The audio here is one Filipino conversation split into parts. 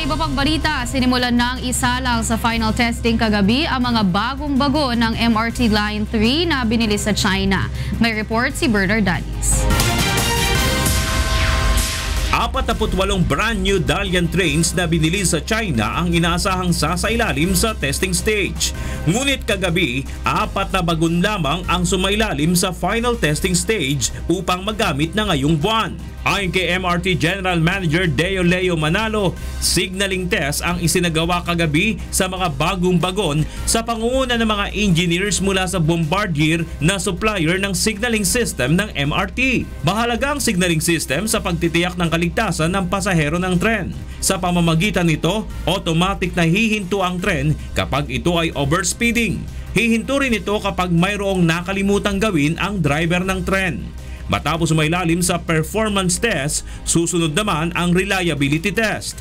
iba pang balita, sinimulan ng isalang sa final testing kagabi ang mga bagong-bago ng MRT Line 3 na binili sa China. May report si Bernard Danis. 48 brand new Dalian trains na binili sa China ang inaasahang sasailalim sa testing stage. Ngunit kagabi, 4 na bagon lamang ang sumailalim sa final testing stage upang magamit na ngayong buwan. Ayon kay MRT General Manager Deo Leo Manalo, signaling test ang isinagawa kagabi sa mga bagong bagon sa pangunguna ng mga engineers mula sa Bombardier na supplier ng signaling system ng MRT. Mahalaga ang signaling system sa pagtitiyak ng kaligtasan ng pasahero ng tren. Sa pamamagitan nito, automatic na hihinto ang tren kapag ito ay overspeeding. Hihinto rin ito kapag mayroong nakalimutang gawin ang driver ng tren. Matapos sumailalim sa performance test, susunod naman ang reliability test.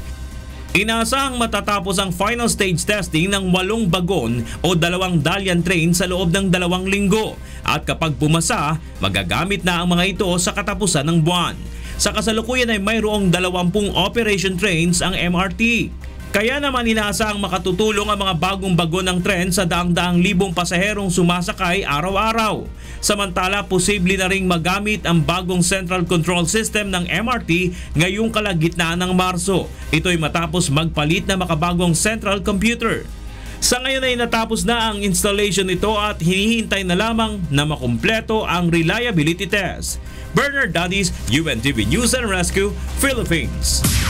Inaasahang matatapos ang final stage testing ng 8 bagon o 2 Dalian train sa loob ng 2 linggo at kapag pumasa, magagamit na ang mga ito sa katapusan ng buwan. Sa kasalukuyan ay mayroong 20 operation trains ang MRT. Kaya naman inaasahang makatutulong ang mga bagong bagon ng tren sa daang-daang libong pasaherong sumasakay araw-araw. Samantala, posible na ring magamit ang bagong central control system ng MRT ngayong kalagitnaan ng Marso. Ito'y matapos magpalit na makabagong central computer. Sa ngayon ay natapos na ang installation nito at hinihintay na lamang na makumpleto ang reliability test. Bernard Danis, UNTV News and Rescue, Philippines.